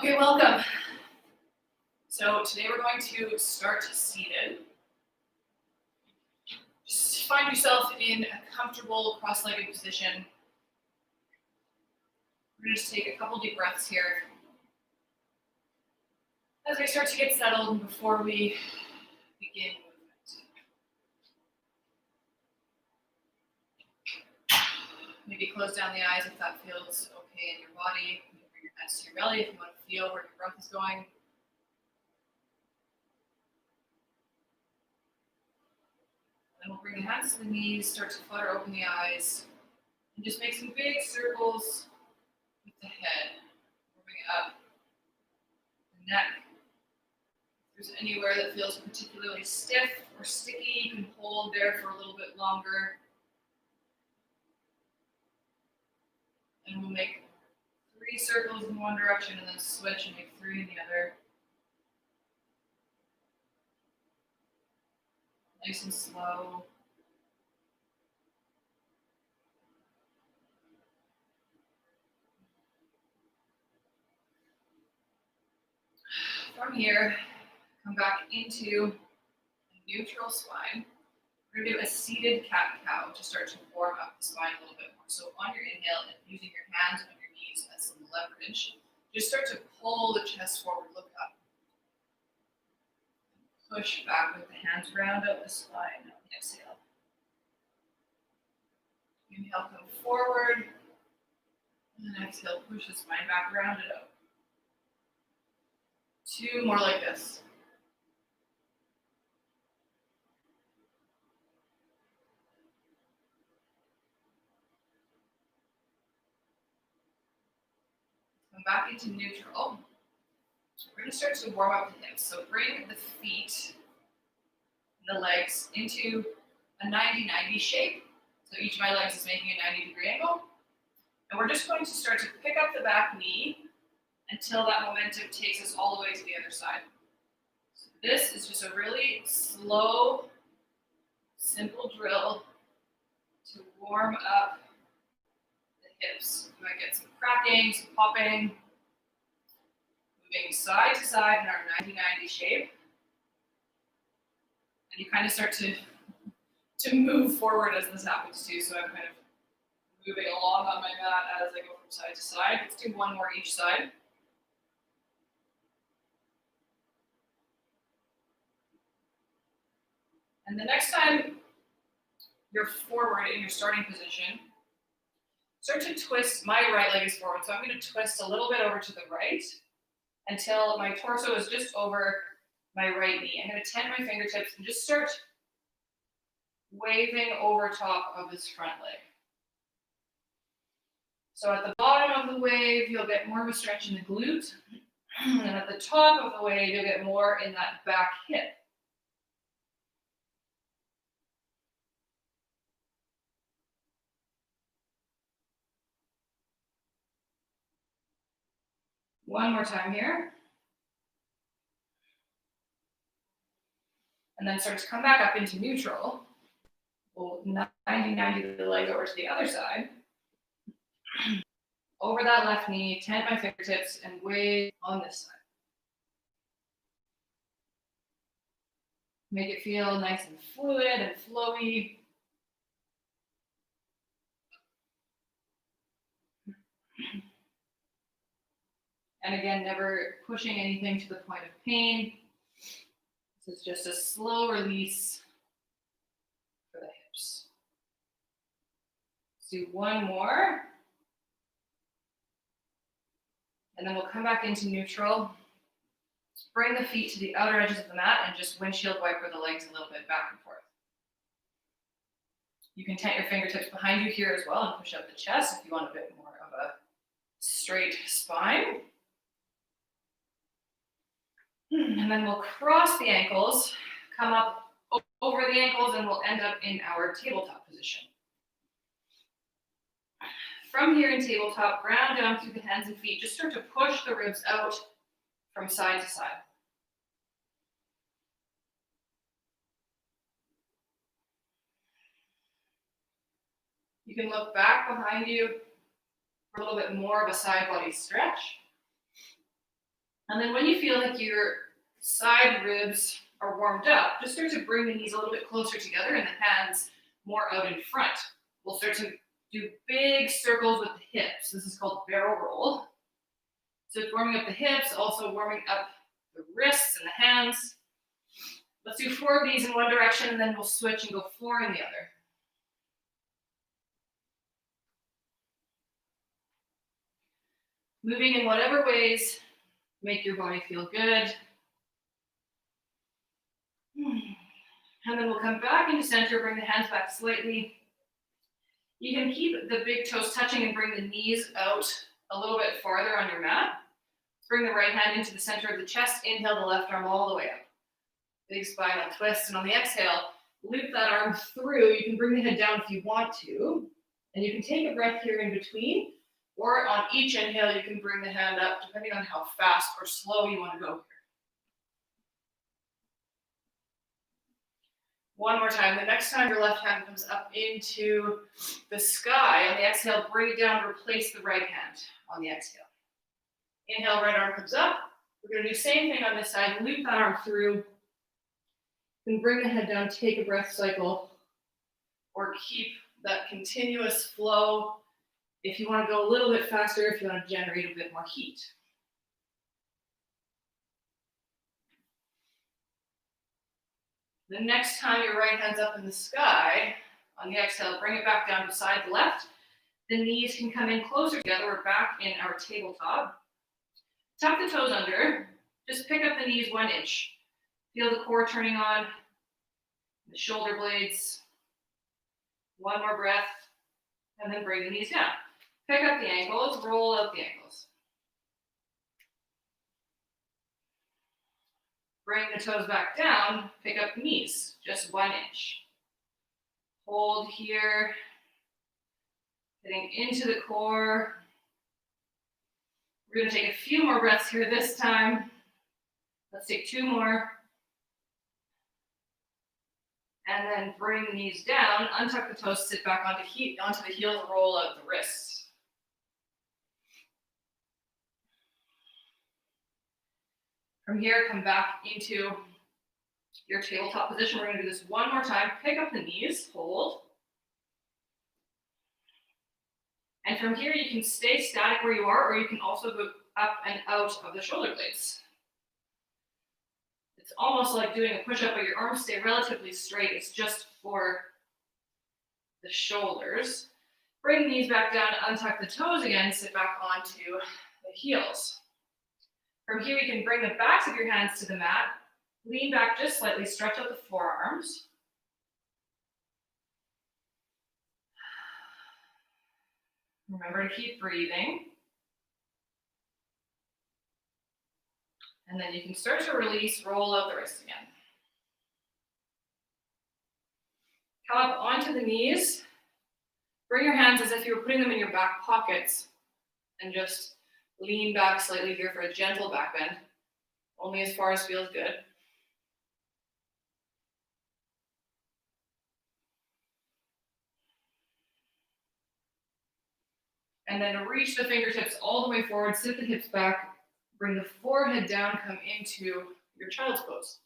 Okay, welcome. So today we're going to start seated. Just find yourself in a comfortable cross-legged position. We're going to just take a couple deep breaths here as we start to get settled and before we begin movement. Maybe close down the eyes if that feels okay in your body. Bring your hands to your belly if you want to feel where your breath is going. Then we'll bring the hands to the knees, start to flutter open the eyes, and just make some big circles with the head. Moving it up the neck. If there's anywhere that feels particularly stiff or sticky, you can hold there for a little bit longer. And we'll make 3 circles in one direction and then switch and make 3 in the other. Nice and slow. From here, come back into a neutral spine. We're going to do a seated cat-cow to start to warm up the spine a little bit more. So on your inhale, and using your hands on your knees as some leverage, just start to pull the chest forward, look up. Push back with the hands, round out the spine on the exhale. Inhale, come forward. And then exhale, push the spine back, round it out. 2 more like this. Come back into neutral. We're going to start to warm up the hips. So bring the feet and the legs into a 90-90 shape. So each of my legs is making a 90-degree angle. And we're just going to start to pick up the back knee until that momentum takes us all the way to the other side. So this is just a really slow, simple drill to warm up the hips. You might get some cracking, some popping. Moving side to side in our 90-90 shape. And you kind of start to move forward as this happens too. So I'm kind of moving along on my mat as I go from side to side. Let's do 1 more each side. And the next time you're forward in your starting position, start to twist. My right leg is forward, so I'm going to twist a little bit over to the right until my torso is just over my right knee. I'm going to tent my fingertips and just start waving over top of this front leg. So at the bottom of the wave, you'll get more of a stretch in the glute. And at the top of the wave, you'll get more in that back hip. One more time here. And then start to come back up into neutral. We'll 90-90 the leg over to the other side. Over that left knee, tent my fingertips, and wave on this side. Make it feel nice and fluid and flowy. And again, never pushing anything to the point of pain. This is just a slow release for the hips. Let's do 1 more. And then we'll come back into neutral. Bring the feet to the outer edges of the mat and just windshield wiper the legs a little bit back and forth. You can tent your fingertips behind you here as well and push up the chest if you want a bit more of a straight spine. And then we'll cross the ankles, come up over the ankles, and we'll end up in our tabletop position. From here in tabletop, ground down through the hands and feet. Just start to push the ribs out from side to side. You can look back behind you for a little bit more of a side body stretch. And then when you feel like your side ribs are warmed up, just start to bring the knees a little bit closer together and the hands more out in front. We'll start to do big circles with the hips. This is called barrel roll. So it's warming up the hips, also warming up the wrists and the hands. Let's do 4 of these in one direction, and then we'll switch and go 4 in the other. Moving in whatever ways make your body feel good. And then we'll come back into center, bring the hands back slightly. You can keep the big toes touching and bring the knees out a little bit farther on your mat. Bring the right hand into the center of the chest. Inhale the left arm all the way up. Big spinal twist. And on the exhale, loop that arm through. You can bring the head down if you want to. And you can take a breath here in between. Or on each inhale, you can bring the hand up, depending on how fast or slow you want to go here. One more time. The next time your left hand comes up into the sky, on the exhale, bring it down, replace the right hand on the exhale. Inhale, right arm comes up. We're going to do the same thing on this side. Loop that arm through. Then bring the head down, take a breath cycle, or keep that continuous flow. If you want to go a little bit faster, if you want to generate a bit more heat. The next time your right hand's up in the sky, on the exhale, bring it back down beside the left. The knees can come in closer together. We're back in our tabletop. Tuck the toes under. Just pick up the knees 1 inch. Feel the core turning on, the shoulder blades. 1 more breath, and then bring the knees down. Pick up the ankles, roll out the ankles. Bring the toes back down, pick up the knees, just 1 inch. Hold here, getting into the core. We're going to take a few more breaths here this time. Let's take 2 more. And then bring the knees down, untuck the toes, sit back onto the heels, roll out the wrists. From here, come back into your tabletop position. We're going to do this 1 more time. Pick up the knees, hold. And from here, you can stay static where you are, or you can also go up and out of the shoulder blades. It's almost like doing a push-up, but your arms stay relatively straight. It's just for the shoulders. Bring the knees back down, untuck the toes again, sit back onto the heels. From here, you can bring the backs of your hands to the mat, lean back just slightly, stretch out the forearms. Remember to keep breathing. And then you can start to release, roll out the wrists again. Come up onto the knees. Bring your hands as if you were putting them in your back pockets and just lean back slightly here for a gentle back bend, only as far as feels good. And then reach the fingertips all the way forward, sit the hips back, bring the forehead down, come into your child's pose.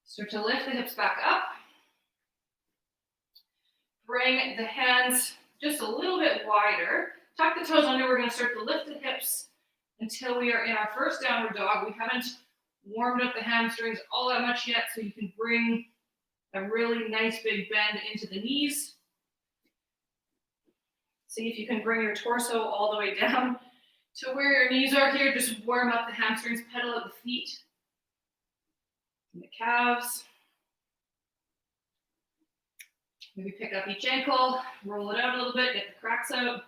Start to lift the hips back up. Bring the hands just a little bit wider. Tuck the toes under. We're going to start to lift the hips until we are in our first downward dog. We haven't warmed up the hamstrings all that much yet, so you can bring a really nice big bend into the knees. See if you can bring your torso all the way down to where your knees are here. Just warm up the hamstrings, pedal out the feet and the calves. Maybe pick up each ankle, roll it out a little bit, get the cracks out.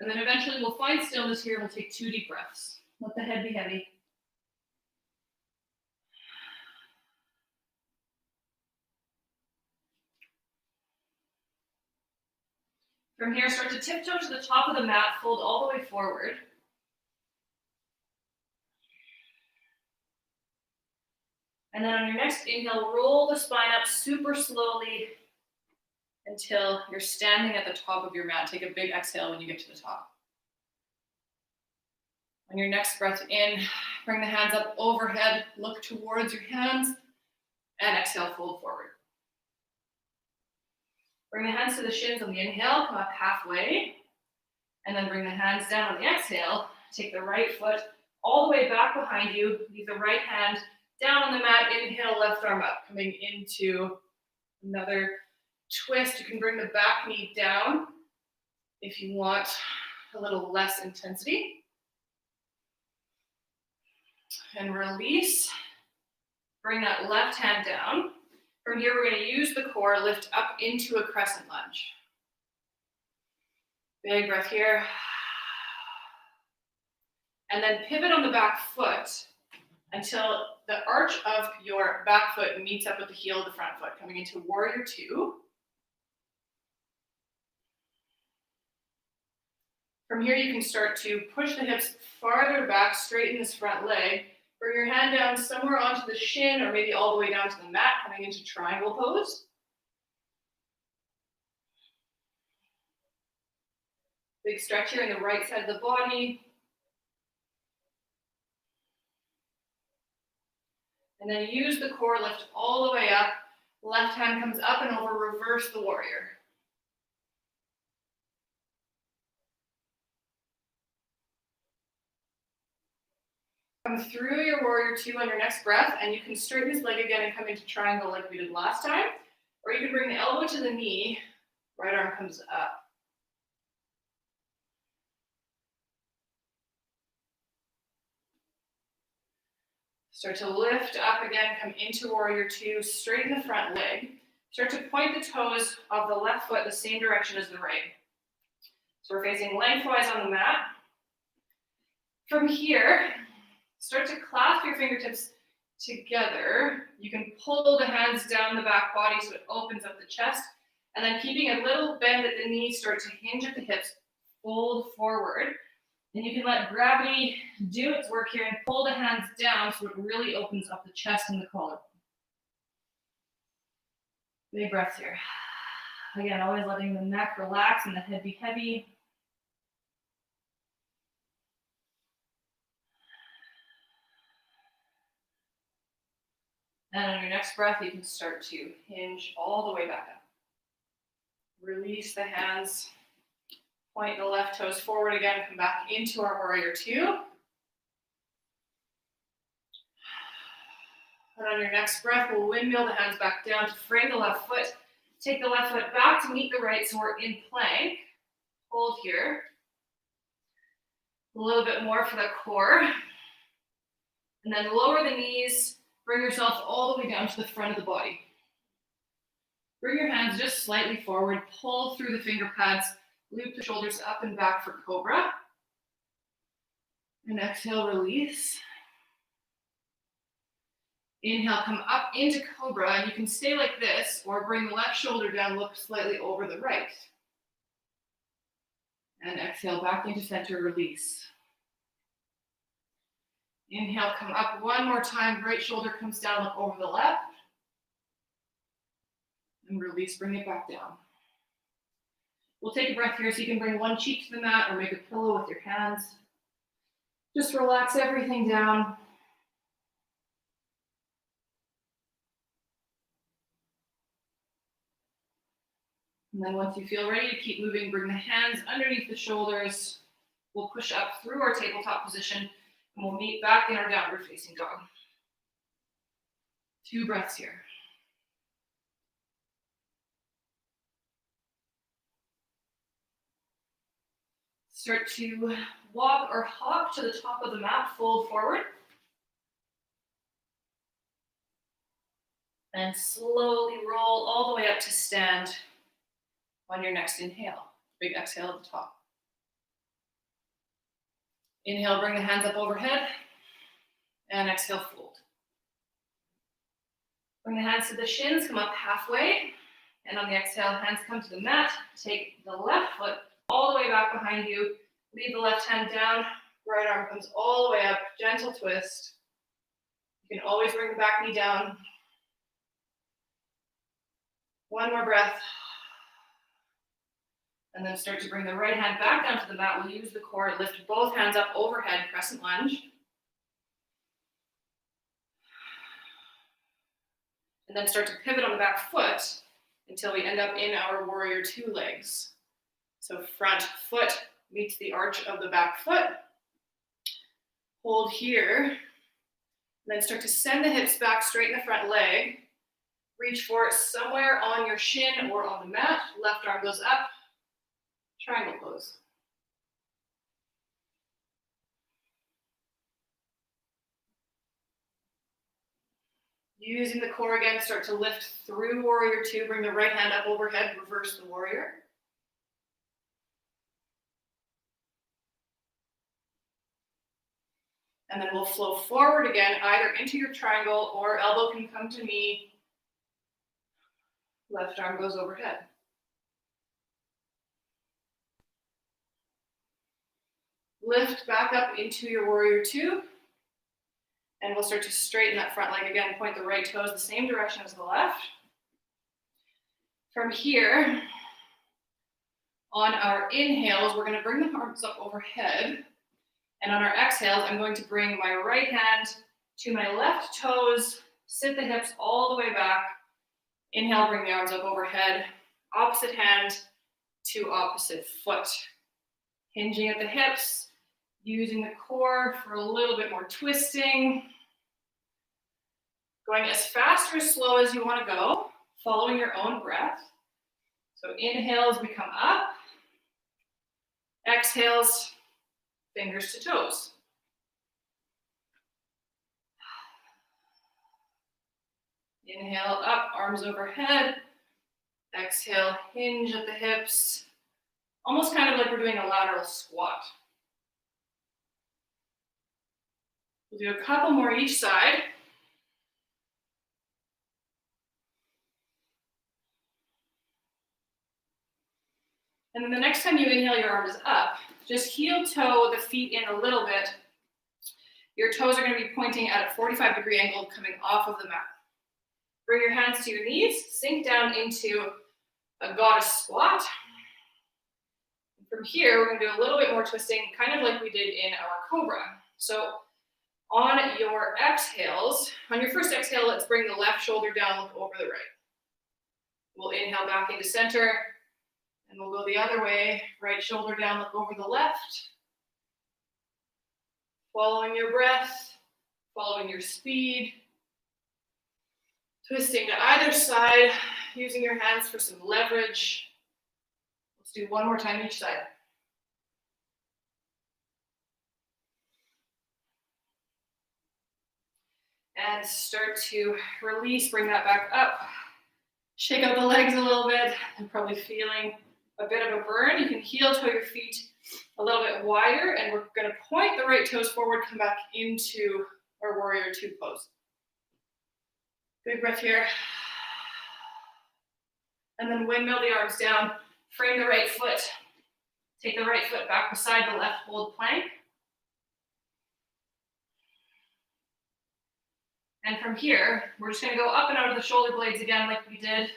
And then eventually we'll find stillness here. We'll take 2 deep breaths. Let the head be heavy. From here, start to tiptoe to the top of the mat, fold all the way forward. And then on your next inhale, roll the spine up super slowly until you're standing at the top of your mat. Take a big exhale when you get to the top. On your next breath in, bring the hands up overhead, look towards your hands, and exhale, fold forward. Bring the hands to the shins on the inhale, come up halfway, and then bring the hands down on the exhale. Take the right foot all the way back behind you, leave the right hand down on the mat, inhale, left arm up, coming into another twist. You can bring the back knee down if you want a little less intensity. And release. Bring that left hand down. From here, we're going to use the core, lift up into a crescent lunge. Big breath here. And then pivot on the back foot until the arch of your back foot meets up with the heel of the front foot, coming into warrior two. From here, you can start to push the hips farther back, straighten this front leg. Bring your hand down somewhere onto the shin or maybe all the way down to the mat, coming into triangle pose. Big stretch here in the right side of the body. And then use the core, lift all the way up. Left hand comes up and over, reverse the warrior. Come through your warrior two on your next breath, and you can straighten this leg again and come into triangle like we did last time. Or you can bring the elbow to the knee, right arm comes up. Start to lift up again, come into warrior two, straighten the front leg. Start to point the toes of the left foot the same direction as the right. So we're facing lengthwise on the mat. From here, start to clasp your fingertips together. You can pull the hands down the back body so it opens up the chest. And then keeping a little bend at the knees, start to hinge at the hips, fold forward. And you can let gravity do its work here and pull the hands down so it really opens up the chest and the collarbone. Big breaths here. Again, always letting the neck relax and the head be heavy. And on your next breath, you can start to hinge all the way back up. Release the hands. Point the left toes forward again. Come back into our warrior two. And on your next breath, we'll windmill the hands back down to frame the left foot. Take the left foot back to meet the right, so we're in plank. Hold here. A little bit more for the core. And then lower the knees. Bring yourself all the way down to the front of the body. Bring your hands just slightly forward. Pull through the finger pads. Loop the shoulders up and back for cobra. And exhale, release. Inhale, come up into cobra, and you can stay like this, or bring the left shoulder down, look slightly over the right. And exhale, back into center, release. Inhale, come up one more time, right shoulder comes down, look over the left. And release, bring it back down. We'll take a breath here so you can bring one cheek to the mat or make a pillow with your hands. Just relax everything down. And then once you feel ready to keep moving, bring the hands underneath the shoulders. We'll push up through our tabletop position, and we'll meet back in our downward facing dog. 2 breaths here. Start to walk or hop to the top of the mat, fold forward. And slowly roll all the way up to stand on your next inhale. Big exhale at the top. Inhale, bring the hands up overhead. And exhale, fold. Bring the hands to the shins, come up halfway. And on the exhale, hands come to the mat. Take the left foot all the way back behind you. Leave the left hand down. Right arm comes all the way up. Gentle twist. You can always bring the back knee down. One more breath. And then start to bring the right hand back down to the mat. We'll use the core, lift both hands up overhead, crescent lunge. And then start to pivot on the back foot until we end up in our warrior two legs. So front foot meets the arch of the back foot. Hold here. And then start to send the hips back, straighten the front leg. Reach for it somewhere on your shin or on the mat. Left arm goes up. Triangle pose. Using the core again, start to lift through warrior two. Bring the right hand up overhead, reverse the warrior. And then we'll flow forward again, either into your triangle or elbow can come to knee. Left arm goes overhead. Lift back up into your warrior two. And we'll start to straighten that front leg again. Point the right toes the same direction as the left. From here, on our inhales, we're going to bring the arms up overhead. And on our exhales, I'm going to bring my right hand to my left toes, sit the hips all the way back. Inhale, bring the arms up overhead. Opposite hand to opposite foot. Hinging at the hips, using the core for a little bit more twisting. Going as fast or as slow as you want to go, following your own breath. So inhales, we come up. Exhales, fingers to toes. Inhale up, arms overhead. Exhale, hinge at the hips. Almost kind of like we're doing a lateral squat. We'll do a couple more each side. And then the next time you inhale, your arm is up. Just heel toe the feet in a little bit. Your toes are going to be pointing at a 45-degree angle coming off of the mat. Bring your hands to your knees, sink down into a goddess squat. From here, we're going to do a little bit more twisting, kind of like we did in our cobra. So on your exhales, on your first exhale, let's bring the left shoulder down, look over the right. We'll inhale back into center, and we'll go the other way. Right shoulder down, look over the left. Following your breath, following your speed. Twisting to either side, using your hands for some leverage. Let's do one more time each side. And start to release, bring that back up. Shake out the legs a little bit. I'm probably feeling a bit of a burn. You can heel toe your feet a little bit wider, and we're going to point the right toes forward, come back into our warrior two pose. Big breath here. And then windmill the arms down. Frame the right foot. Take the right foot back beside the left, hold plank. And from here, we're just going to go up and out of the shoulder blades again like we did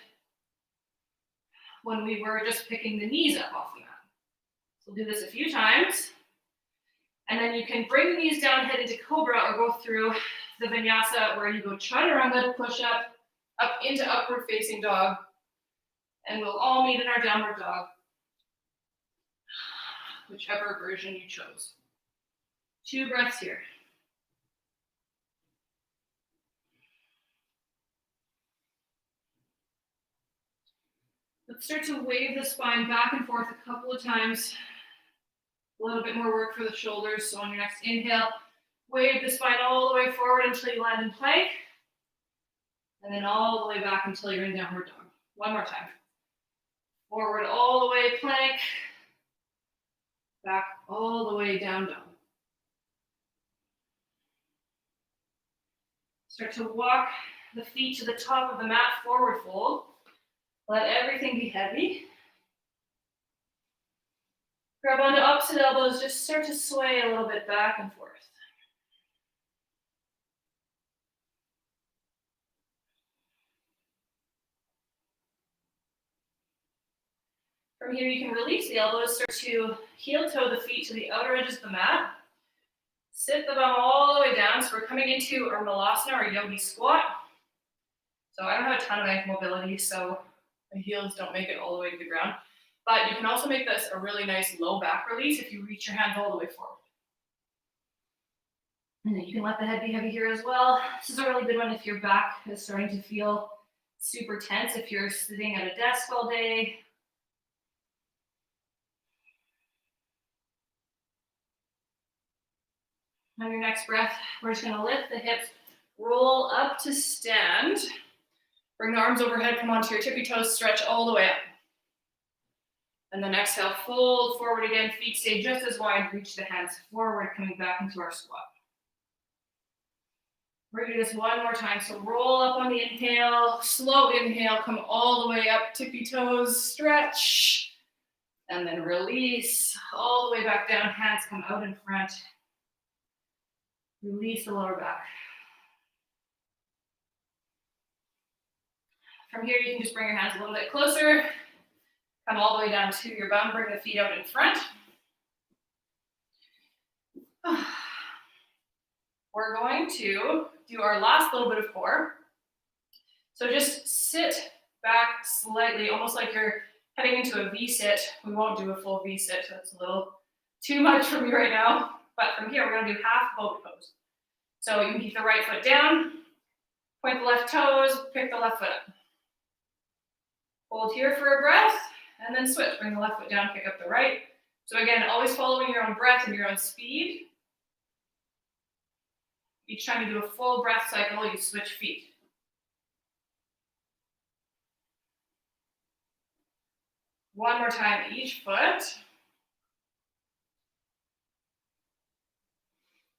when we were just picking the knees up off the mat. So we'll do this a few times. And then you can bring the knees down, head into cobra, or go through the vinyasa where you go chaturanga, push up into upward facing dog. And we'll all meet in our downward dog, whichever version you chose. 2 breaths here. Let's start to wave the spine back and forth a couple of times. A little bit more work for the shoulders. So on your next inhale, wave the spine all the way forward until you land in plank. And then all the way back until you're in downward dog. One more time. Forward all the way, plank. Back all the way down dog. Start to walk the feet to the top of the mat, forward fold. Let everything be heavy. Grab onto opposite elbows, just start to sway a little bit back and forth. From here, you can release the elbows, start to heel toe the feet to the outer edges of the mat. Sit the bum all the way down. So we're coming into our malasana or yogi squat. So I don't have a ton of ankle mobility, so the heels don't make it all the way to the ground. But you can also make this a really nice low back release if you reach your hands all the way forward. And then you can let the head be heavy here as well. This is a really good one if your back is starting to feel super tense, if you're sitting at a desk all day. On your next breath, we're just gonna lift the hips, roll up to stand. Bring the arms overhead, come onto your tippy toes, stretch all the way up. And then exhale, fold forward again, feet stay just as wide, reach the hands forward, coming back into our squat. We're gonna do this one more time. So roll up on the inhale, slow inhale, come all the way up, tippy toes, stretch. And then release, all the way back down, hands come out in front. Release the lower back. From here, you can just bring your hands a little bit closer. Come all the way down to your bum, bring the feet out in front. We're going to do our last little bit of core. So just sit back slightly, almost like you're heading into a V-sit. We won't do a full V-sit, so it's a little too much for me right now. But from here, we're gonna do half boat pose. So you can keep the right foot down, point the left toes, pick the left foot up. Hold here for a breath, and then switch. Bring the left foot down, pick up the right. So again, always following your own breath and your own speed. Each time you do a full breath cycle, you switch feet. One more time, each foot.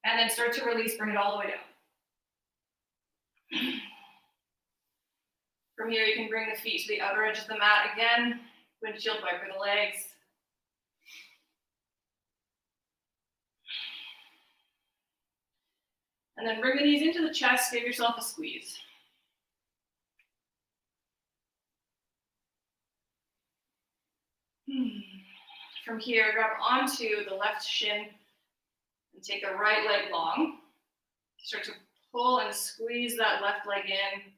And then start to release, bring it all the way down. From here, you can bring the feet to the outer edge of the mat again. Windshield wiper the legs. And then bring the knees into the chest, give yourself a squeeze. From here, grab onto the left shin and take the right leg long. Start to pull and squeeze that left leg in.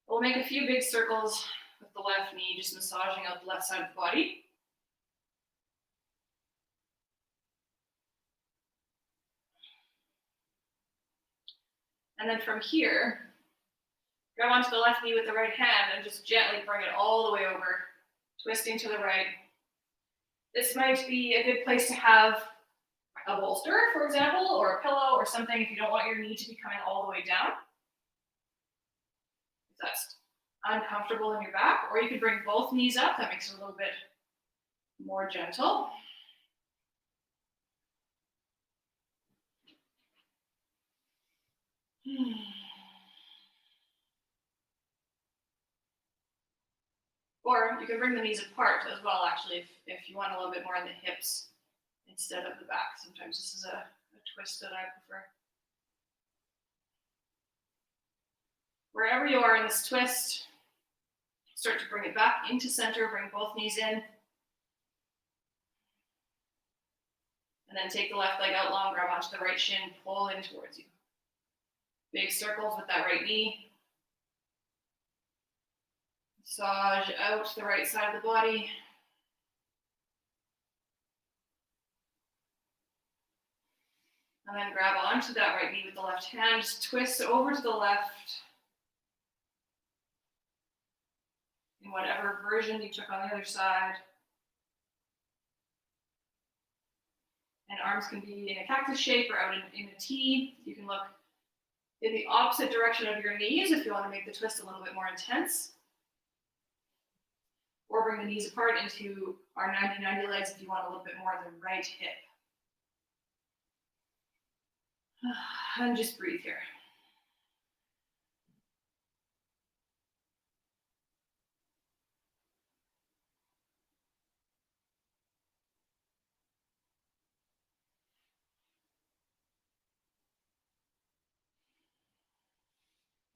We'll make a few big circles with the left knee, just massaging out the left side of the body. And then from here, grab onto the left knee with the right hand and just gently bring it all the way over, twisting to the right. This might be a good place to have a bolster, for example, or a pillow or something if you don't want your knee to be coming all the way down. If that's uncomfortable in your back, or you could bring both knees up. That makes it a little bit more gentle. Or you can bring the knees apart as well, actually, if you want a little bit more in the hips instead of the back. Sometimes this is a twist that I prefer. Wherever you are in this twist, start to bring it back into center, bring both knees in. And then take the left leg out long, grab onto the right shin, pull in towards you. Big circles with that right knee. Massage out the right side of the body. And then grab onto that right knee with the left hand, just twist over to the left. In whatever version you took on the other side. And arms can be in a cactus shape or out in a T. You can look in the opposite direction of your knees if you want to make the twist a little bit more intense. Or bring the knees apart into our 90-90 legs if you want a little bit more of the right hip. And just breathe here.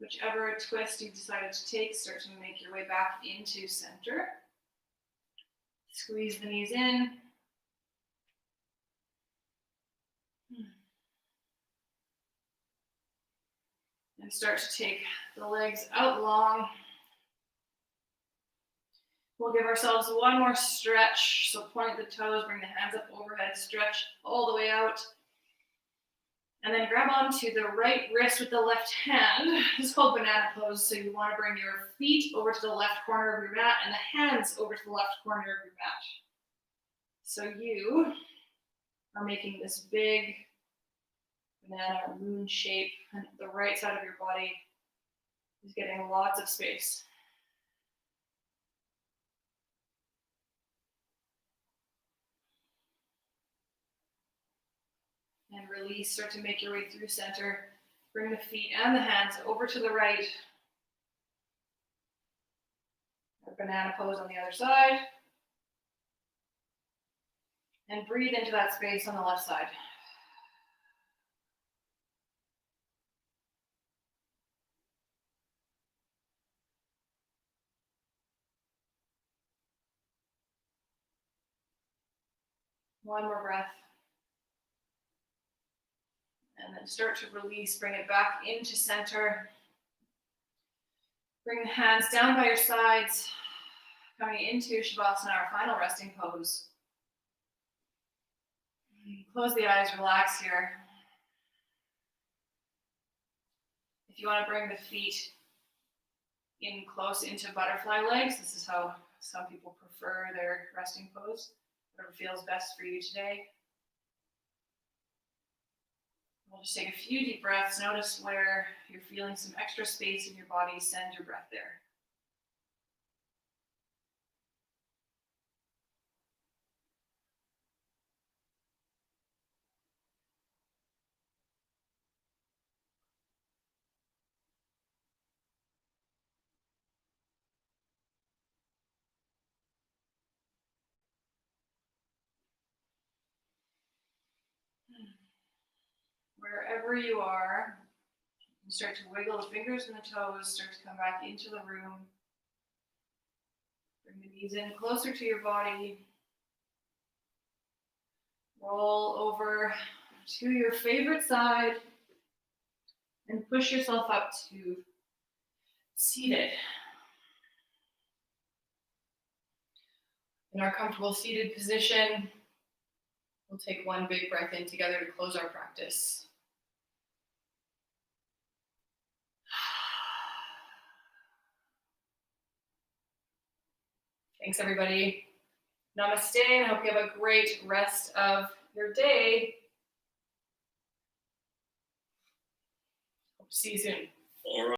Whichever twist you decided to take, start to make your way back into center. Squeeze the knees in. And start to take the legs out long. We'll give ourselves one more stretch. So point the toes, bring the hands up overhead, stretch all the way out. And then grab onto the right wrist with the left hand. This is called banana pose. So you want to bring your feet over to the left corner of your mat and the hands over to the left corner of your mat. So you are making this big banana or moon shape, and the right side of your body is getting lots of space. And release, start to make your way through center. Bring the feet and the hands over to the right. Or banana pose on the other side. And breathe into that space on the left side. One more breath. And then start to release, bring it back into center. Bring the hands down by your sides, coming into Shavasana, our final resting pose. Close the eyes, relax here. If you want to bring the feet in close into butterfly legs, this is how some people prefer their resting pose. Whatever feels best for you today. We'll just take a few deep breaths. Notice where you're feeling some extra space in your body. Send your breath there. Wherever you are, you start to wiggle the fingers and the toes, start to come back into the room. Bring the knees in closer to your body. Roll over to your favorite side and push yourself up to seated. In our comfortable seated position, we'll take one big breath in together to close our practice. Thanks, everybody. Namaste, and I hope you have a great rest of your day. Hope to see you soon. All right.